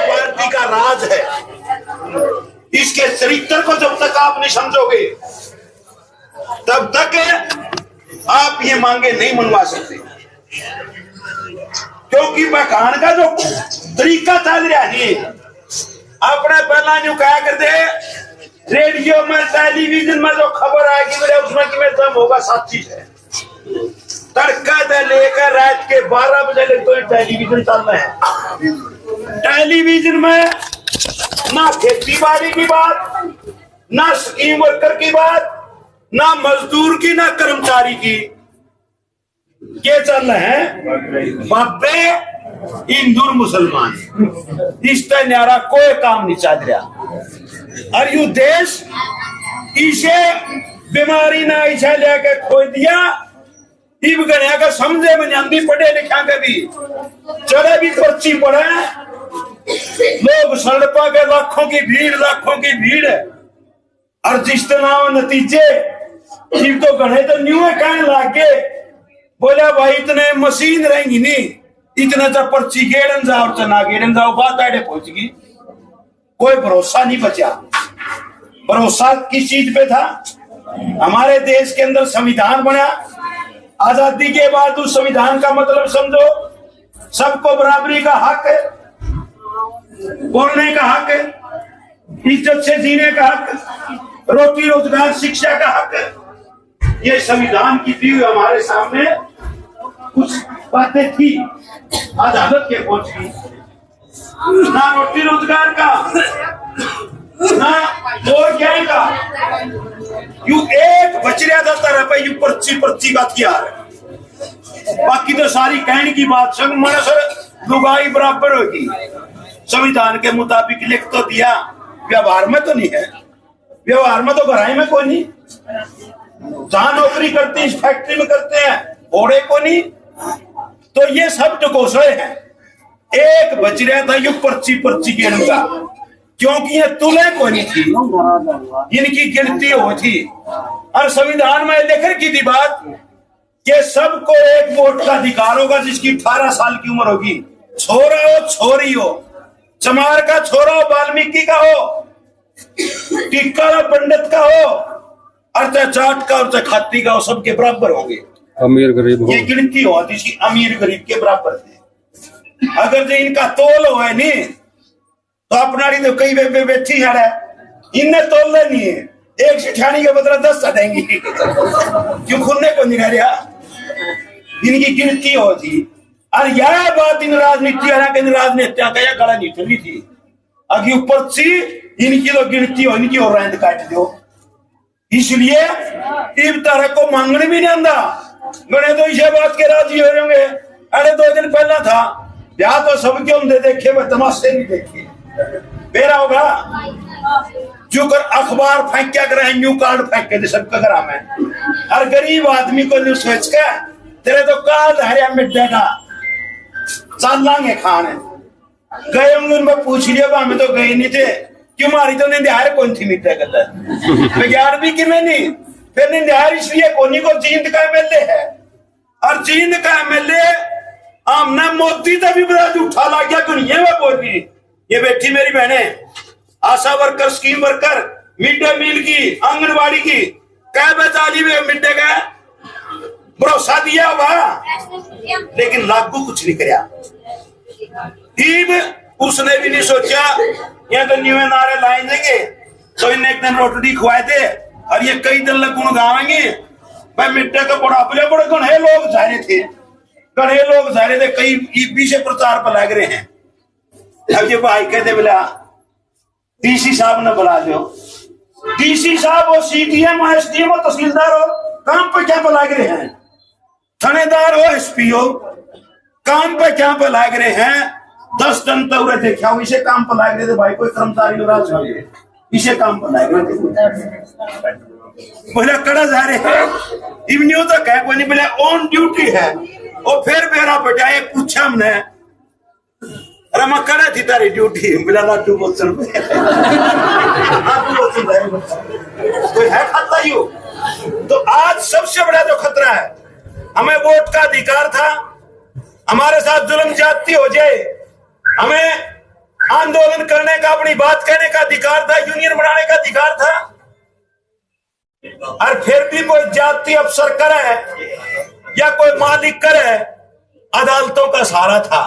Party का राज है, इसके चरित्र को जब तक आप नहीं समझोगे तब तक आप ये मांगे नहीं मनवा सकते। क्योंकि बखान का जो तरीका चल रहा है, अपने पहला न्यू कहा करते रेडियो में टेलीविजन में जो खबर आएगी मेरे उसमें कि मैं दम होगा, सच्ची है। तड़का से लेकर रात के 12 बजे तक तो टेलीविजन चल रहे हैं। टेलीविजन में ना खेती बाड़ी की बात, ना स्कीम वर्कर की बात, ना मजदूर की, ना कर्मचारी की, ये चल रहे हैं बापे हिंदू मुसलमान। इस न्यारा कोई काम नहीं चल रहा। और यू देश इसे बीमारी ना इसे लेके खोज दिया। इब गणिया का समझे में नहीं, पढ़े लिखा के भी चले भी पर्ची पड़े, लोग सड़कों के लाखों की भीड़ है। और जिस तरह नतीजे इब तो गणे तो न्यू कहने लागे, बोला भाई इतने मशीन रहेंगी नहीं, इतना चा पर्ची गेड़न जाओ चना गेड़न जाओ, बात आड़े पहुंच गई। कोई भरोसा नहीं बचा। भरोसा किस चीज पे था? हमारे देश के अंदर संविधान बना, आजादी के बाद उस संविधान का मतलब समझो, सबको बराबरी का हक है, बोलने का हक है, इज्जत से जीने का हक, रोटी रोजगार शिक्षा का हक है। ये संविधान की दी हुई हमारे सामने कुछ बातें थी, आज हालत के पहुंच गई। ना रोटी रोजगार का, ना और क्या का, यू एक बचरिया जाता रहा यू पर्ची का हथियार। बाकी तो सारी कहने की बात संग मन सर लुगाई बराबर होगी। संविधान के मुताबिक लिख तो दिया, व्यवहार में तो नहीं है। व्यवहार में तो भराई में कोई नहीं, जहां नौकरी करते हैं इस फैक्ट्री में करते हैं, घोड़े को नहीं। तो ये सब घोषणे हैं। एक बच रहा था यू पर्ची गिन का, क्योंकि ये तुले को नहीं थी, इनकी गिनती हो थी। और संविधान में लेकर की थी बात कि सबको एक वोट का अधिकार होगा, जिसकी 18 साल की उम्र होगी, छोरा हो छोरी हो, चमार का छोरा हो, वाल्मीकि का हो, टिक्का हो, पंडित का हो, और चाहे जाट का और चाहे खाती का हो, सबके बराबर होंगे। अमीर गरीब हो, ये गिनती हो जिसकी अमीर गरीब के बराबर थे। अगर जो इनका तोल हो है नहीं तो अपना तो कई बैठी है, इनने तोल नहीं है, एक सिठानी के बदला 10 सटेंगी, क्यों खुलने को नहीं रह रहा। इनकी गिनती हो थी। और यह बात इन राजनीतियां का गला नहीं चली थी। अगर ऊपर सी इनकी तो गिनती हो, इनकी और रैंद काट दो। इसलिए इब तरह को मांगने भी नहीं आंदा, गणे तो इसे बात के राजी हो होंगे। अरे 2 दिन पहला था ब्याह, तो सबके होंगे देखे, मैं तमाशे नहीं देखे। मेरा होगा जो कर अखबार फेंक क्या करे, न्यू कार्ड फेंक के सबका घर में। हर गरीब आदमी को न्यू सोच के तेरे तो काल हरिया मिट्टे का चल लांगे खाने गए होंगे। उनमें पूछ लिया, हमें तो गए नहीं थे, क्यों मारी तो निंदिहार कौन थी मिट्टे का यार भी कि मैं नहीं। फिर निंदिहार इसलिए कोनी को जींद का एमएलए है, और जींद का एमएलए आमना मोदी का भी बड़ा उठा ला गया। क्यों ये मैं बोली, ये बैठी मेरी बहने ASHA worker, scheme worker, mid day meal की, आंगनबाड़ी की, क्या बेचाली में मिड डे का भरोसा दिया हुआ, लेकिन लागू कुछ नहीं कराया। उसने भी नहीं सोचा यहाँ तो न्यू नारे लाए देंगे, तो इन्हें एक दिन रोटी खुआए थे और ये कई दिन लग गुण गावेंगे। भाई मिट्टे का बड़ा बड़े गणे लोग जा रहे थे, कई पीछे प्रचार पर लग रहे हैं। अब ये भाई कहते बोला डीसी साहब ने बुला दो। डीसी साहब हो, सीडीएम हो, एसडीएम हो, तहसीलदार हो, काम पे क्या पे लग रहे हैं? थानेदार हो, एसपी हो, काम पे क्या पे लग रहे हैं? 10 दिन तो देखा हो, इसे काम पे लग रहे थे भाई, कोई कर्मचारी नाराज, इसे काम पे लग रहे थे। बोला कड़ा जा रहे हैं, इवनियो तो कह कोई नहीं, बोला ऑन ड्यूटी है। और फिर मेरा बजाय पूछा हमने, अरे मैं कड़ा थी तारी ड्यूटी, बोला लाडू बोचन कोई है खतरा ही हो। तो आज सबसे बड़ा जो खतरा है, हमें वोट का अधिकार था, हमारे साथ जुल्म ज्यादती हो जाए, हमें आंदोलन करने का, अपनी बात कहने का अधिकार था, यूनियन बनाने का अधिकार था, और फिर भी कोई ज्यादती अफसर करे या कोई मालिक करे, अदालतों का सहारा था।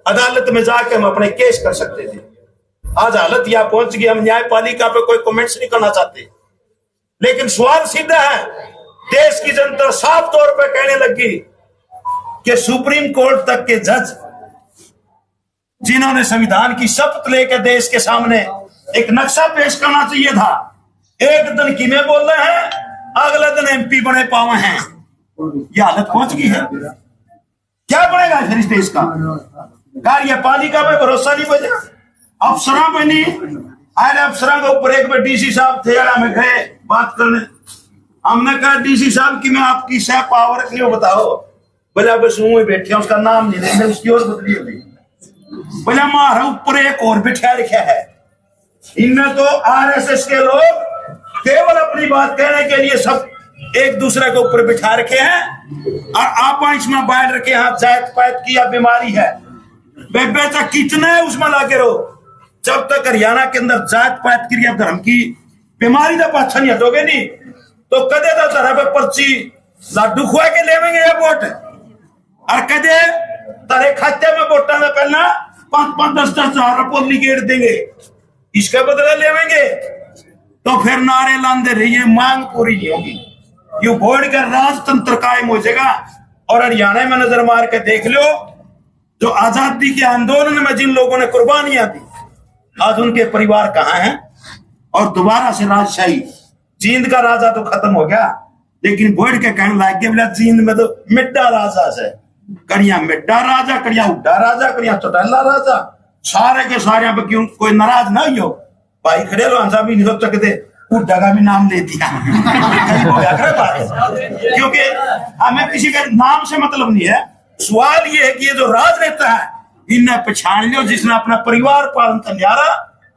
अदालत में जाके हम अपने केस कर सकते थे। आज हालत यहां पहुंच गई, हम न्यायपालिका पे कोई कमेंट्स नहीं करना चाहते, लेकिन सवाल सीधा है, देश की जनता साफ तौर पर कहने लगी कि सुप्रीम कोर्ट तक के जज जिन्होंने संविधान की शपथ लेकर देश के सामने एक नक्शा पेश करना चाहिए था, एक दिन की में बोल रहे हैं, अगले दिन एमपी बने पावे हैं। यह हालत पहुंच गई है। क्या बनेगा फिर इस देश का? कार्यपालिका पे भरोसा नहीं बचा, अफसरों पे नहीं। आज अफसरों के ऊपर एक बार डीसी साहब थे, हमें गए बात करने, हमने कहा डीसी साहब की मैं आपकी सह पावर के लिए बताओ। बोला बस मुंह बैठे, उसका नाम नहीं लेंगे, उसकी और बदली हो गई। बोला हमारे ऊपर एक और बिठा रखा है। इनमें तो आरएसएस के लोग केवल अपनी बात कहने के लिए सब एक दूसरे के ऊपर बिठा रखे हैं, और आप इसमें बैठ रखे हाथ जात पात की या बीमारी है, बेचा कितना है उसमें लाके रहो। जब तक हरियाणा के अंदर जात पात की या धर्म की बीमारी का पाछा नहीं हटोगे नहीं, तो कदे तो तरह पे पर्ची लाडू खुआ के लेवेंगे ये वोट, और कदे तारे खाते में वोटा में पहला 5-5, 10-10 हजार रुपये लिगेट देंगे, इसका बदला लेवेंगे। तो फिर नारे लांदे रहिए, मांग पूरी नहीं होगी, यू वोट का राजतंत्र कायम हो जाएगा। और हरियाणा में नजर मार के देख लो, जो आजादी के आंदोलन में जिन लोगों ने कुर्बानियां दी, आज उनके परिवार कहाँ हैं? और दोबारा से राजशाही, जींद का राजा तो खत्म हो गया, लेकिन बोर्ड के कहने लग गए बोला जींद में तो मिड्डा राजा से, कड़िया मिड्डा राजा, कड़िया उड्डा राजा, कड़िया चौटाला राजा, सारे के सारे पे क्यों कोई नाराज ना हो भाई, खड़े लो हंसा भी नहीं सोच सकते, उड्डा का भी नाम ले दिया क्योंकि हमें किसी के नाम से मतलब नहीं है। सवाल ये है कि ये जो राजनेता है, इन्हें पहचान लो, जिसने अपना परिवार पालन तन्यारा,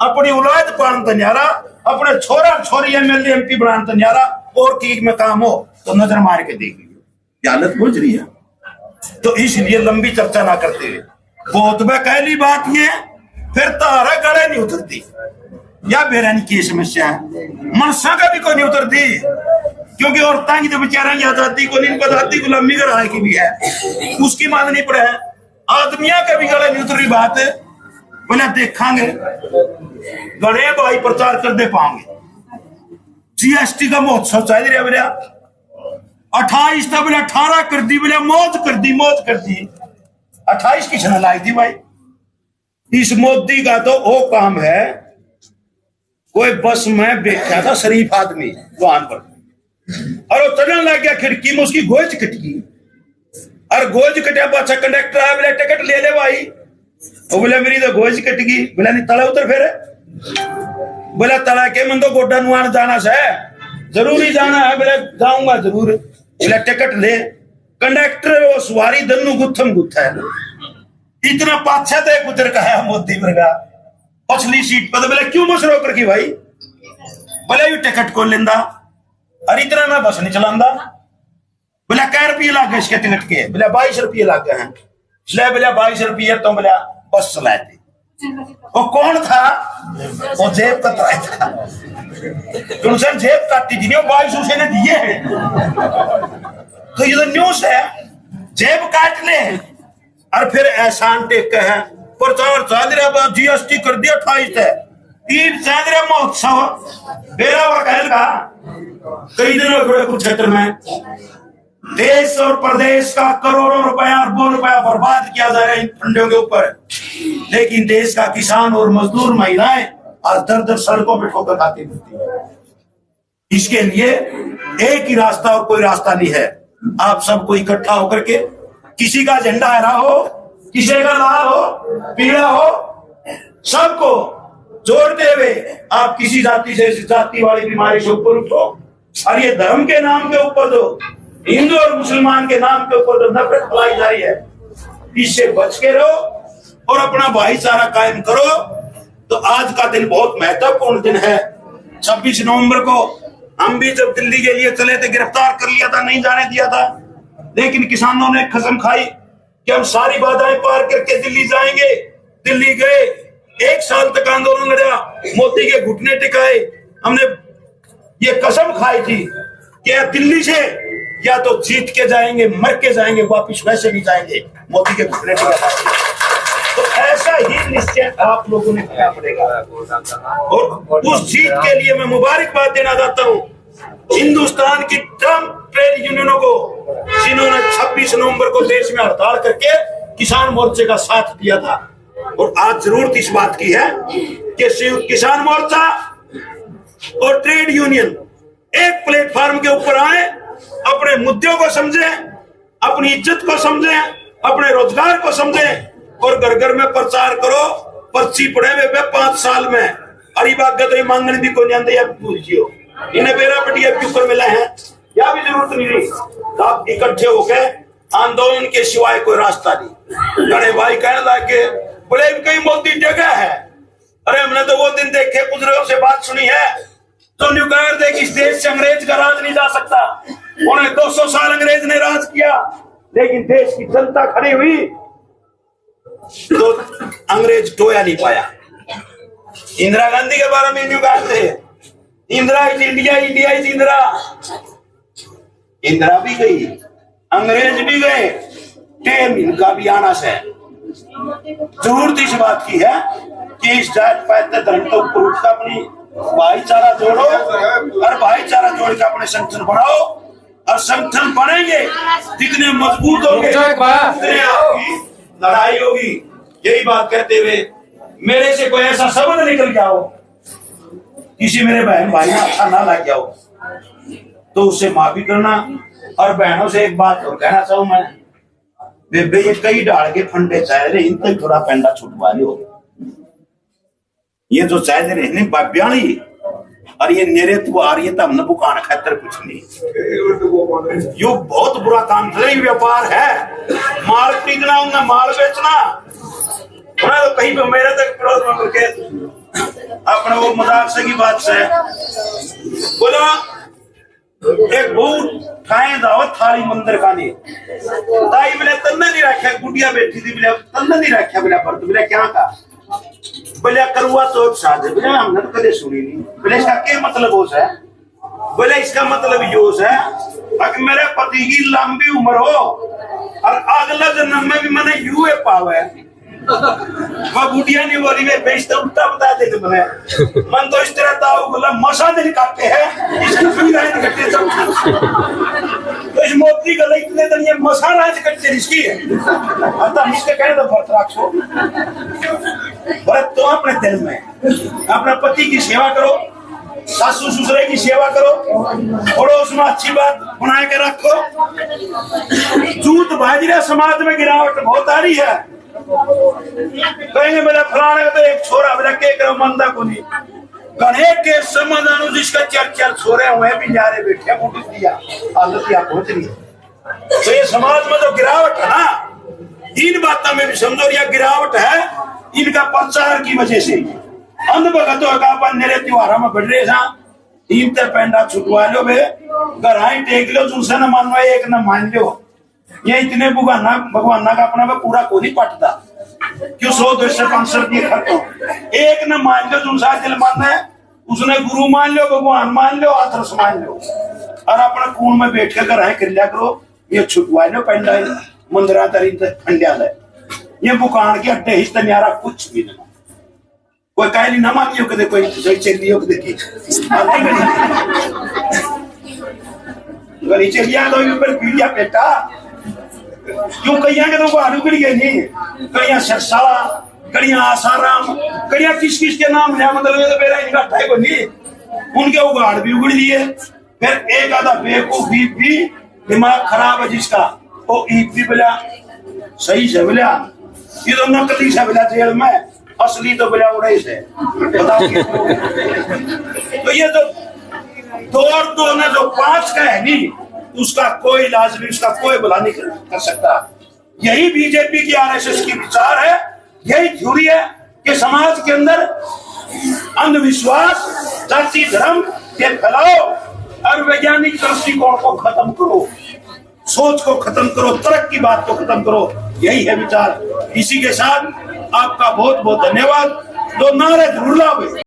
अपनी औलाद पालन तन्यारा, अपने छोरा छोरी एमएलए एमपी बनाने तन्यारा, और की में काम हो तो नजर मार के देख लीजिए हालत पहुंच रही है। तो इसलिए लंबी चर्चा ना करते हुए बहुत पहली बात ये, फिर तारा गड़े नहीं उतरती, या बेरानी की समस्या है, मनसा का भी कोई नहीं उतरती, क्योंकि औरतां की तो बेचारा की आजादी को नहीं बताती, गुलामी का राय की भी है, उसकी माननी पड़े है। आदमिया का भी गले नहीं उतरी बात है, बोले देखांगे गणे भाई प्रचार कर दे पाएंगे। जीएसटी का महोत्सव चाहिए बोले 28 था, बोले 18 कर दी, बोले मौज कर दी, मौज कर दी। 28 की छना लाई थी भाई। इस मोदी का तो वो काम है, कोई बस में बैठा था शरीफ आदमी वाहन पर, और वो चलने लग गया, खिड़की में उसकी गोज कट गई, और गोज कटा पाछा कंडक्टर आया, बोले टिकट ले ले भाई। वो बोले मेरी तो गोज कट गई। बोला नहीं तला उतर फिर। बोला तला के मन तो गोड्डा नुआन जाना से जरूरी जाना है। बोले जाऊंगा जरूर। बोला टिकट ले। कंडक्टर वो सवारी दन्नू गुत्थम गुत्था है, इतना पाछा तो एक उतर का है मोदी वर्गा पछली सीट पर। बोले क्यों मसरो कर की भाई? बोले यू टिकट को लेंदा, अरे इतना मैं बस नहीं चलांदा। बोला क्या रुपये लाग गए इसके टिकट के? बोला 22 रुपये लाग गए हैं। बोला 22 रुपये तो बोला बस चलाए थे। वो कौन था? वो जेब कतराया था, तुमसे जेब काटी थी, 22 उसे ने दिए हैं। तो ये तो न्यूज है, जेब काट ले और फिर एहसान टेक के है प्रचार चादरा जीएसटी कर दिया 28 है, तीन चादरा महोत्सव बेरा और कहल का कई दिनों बड़े कुरुक्षेत्र में देश और प्रदेश का करोड़ों रुपया अरबों रुपया बर्बाद किया जा रहा है इन फंडों के ऊपर, लेकिन देश का किसान और मजदूर महिलाएं आज दर दर सड़कों पर ठोकर खाती मिलती है। इसके लिए एक ही रास्ता और कोई रास्ता नहीं है। आप सबको इकट्ठा होकर के, किसी का झंडा हरा हो, किसी का लाल हो, पीला हो, सबको जोड़ते हुए आप किसी जाति से जाति वाली बीमारी से ऊपर उठो। और ये धर्म के नाम के ऊपर जो हिंदू और मुसलमान के नाम के ऊपर जो नफरत फैलाई जा रही है, इससे बच के रहो और अपना भाईचारा कायम करो। तो आज का दिन बहुत महत्वपूर्ण दिन है। 26 नवंबर को हम भी जब दिल्ली के लिए चले थे, गिरफ्तार कर लिया था, नहीं जाने दिया था, लेकिन किसानों ने कसम खाई कि हम सारी बाधाएं पार करके दिल्ली जाएंगे। दिल्ली गए, 1 साल तक आंदोलन लड़ा, मोदी के घुटने टिकाए। हमने ये कसम खाई थी कि दिल्ली से या तो जीत के जाएंगे, मर के जाएंगे, वापिस वैसे नहीं जाएंगे, मोदी के घुटने टिकाए। तो ऐसा ही निश्चय आप लोगों ने करना पड़ेगा। और उस जीत के लिए मैं मुबारकबाद देना चाहता हूँ हिंदुस्तान की तमाम ट्रेड यूनियनों को, जिन्होंने 26 नवंबर को देश में हड़ताल करके किसान मोर्चे का साथ दिया था। और आज जरूरत इस बात की है कि किसान मोर्चा और ट्रेड यूनियन एक प्लेटफॉर्म के ऊपर आए, अपने मुद्दों को समझें, अपनी इज्जत को समझें, अपने रोजगार को समझें और घर घर में प्रचार करो। पर्ची पड़े हुए 5 साल में अरे बात गदरे मांगने भी को नहीं आते, या पूछियो इन्हें बेरा पटिया के ऊपर मिला है, या भी जरूरत नहीं रही। आप इकट्ठे होके आंदोलन के सिवाय कोई रास्ता नहीं। बड़े भाई कहने लगे बड़े कई मोदी जगह है। अरे हमने तो वो दिन देखे, बुजुर्गों से बात सुनी है, तो न्यूक्लियर देख इस देश से अंग्रेज का राज नहीं जा सकता। उन्हें 200 साल अंग्रेज ने राज किया, लेकिन देश की जनता खड़ी हुई तो अंग्रेज टोया नहीं पाया। इंदिरा गांधी के बारे में न्यू कहते हैं, Indira is India, India is Indira. Indira भी गई, अंग्रेज भी गए, टेम इनका भी आना से। जरूरत इस बात की है कि इस जात पात धर्म के ऊपर उठकर अपनी भाईचारा जोड़ो और भाईचारा जोड़ के अपने संगठन बढ़ाओ। और संगठन बनेंगे जितने मजबूत होंगे उतने आपकी लड़ाई होगी। यही बात कहते हुए मेरे से कोई ऐसा शब्द निकल गया हो, किसी मेरे बहन भाई में अच्छा ना लग गया हो, तो उससे माफी करना। और बहनों से एक बात और कहना चाहूं मैं, बेबे ये कई डाल के फंडे चाहे रहे, इन तक थोड़ा पेंडा छुटवा लो। ये जो चाहे रहे ने बाब्याणी और ये नेरे तू आ रही है तब न बुकान खातर कुछ नहीं। यो बहुत बुरा काम है, व्यापार है, माल खरीदना उन्हें माल बेचना। तो कहीं पे मेरे तक पड़ोस में करके अपने वो मजाक से की बात से बोला एक बहुत खाए दावत थाली मंदिर का नहीं ताई बोले तन्ना नहीं रखा, गुड़िया बैठी थी बोले तन्ना नहीं रखा, बोला पर तो बोले क्या का, बोले करुआ तो शादी, बोले हमने तो कभी सुनी नहीं। बोले इसका क्या मतलब हो है, बोले इसका मतलब यो है अगर मेरे पति की लंबी उम्र हो और अगला जन्म में भी मैंने यूए पावे। वह गुड़िया नहीं बोली मैं बेचता उल्टा बता दे तुम्हें, मन तो इस तरह था बोला मसा दिन काटते हैं इसकी फिर कट्टे सब। तो इस मोदी का इतने दिन ये मसा राज कट्टे इसकी है, अतः इसके कहने तो व्रत रखो। व्रत तो अपने दिल में, अपने पति की सेवा करो, सासू ससुरे की सेवा करो, पड़ोस में अच्छी बात बना के रखो। जूत बाजरा समाज में गिरावट बहुत आ रही है। कहेंगे मेरा फलाने का तो एक छोरा मेरा के करो मंदा को नहीं, गणेश के समाधान जिसका 4 छोरे हुए भी जा रहे बैठे मुझे दिया हालत यहाँ पहुंच रही है। तो ये समाज में जो गिरावट है ना, इन बातों में भी समझो यह गिरावट है इनका प्रचार की वजह से। अंधभगतों का अपन मेरे त्योहारों में बढ़ रहे था, इन ते पेंडा छुटवा लो बे, घर आई टेक लो, दूसरा न मानो एक न मान लो। ये इतने भगवान का अपना पूरा को नहीं पटता क्यों 100-200-500 रुपये खर्चो, एक न मान लो दूसरा दिल मानना है, उसने गुरु मान लो, भगवान मान लो, आदर्श मान लो और अपना कून में बैठ कर रहे कर लिया करो। ये छुटवा लो पेंडा मंदिरा तरी खंडिया है, ये बुकान के अड्डे हिस्से न्यारा कुछ भी नहीं। कोई कह नहीं ना मानियो कदे कोई चलियो देखी गली चलिया तो ऊपर पीड़िया बेटा क्यों कहिया के तो बाहर उगड़ गए नहीं, कड़िया सरसाला, कड़िया आसाराम, कड़िया किस किस के नाम है, मतलब मेरा इनका ठाई को नहीं, उनके उगाड़ भी उगड़ लिए। फिर एक आधा बेवकूफ भी दिमाग खराब है जिसका वो ईद भी बोला सही से बोला, ये तो नकली से बोला जेल में, असली तो बोला उड़े से बताओ। तो ये तो दो ने जो 5 का है नहीं, उसका कोई इलाज नहीं, उसका कोई भला नहीं कर सकता। यही बीजेपी की आरएसएस की विचार है, यही थ्योरी है कि समाज के अंदर अंधविश्वास, जाति धर्म के फैलाओ और वैज्ञानिक दृष्टिकोण को खत्म करो, सोच को खत्म करो, तर्क की बात को खत्म करो। यही है विचार। इसी के साथ आपका बहुत बहुत धन्यवाद। दो नारे जरूर लावे।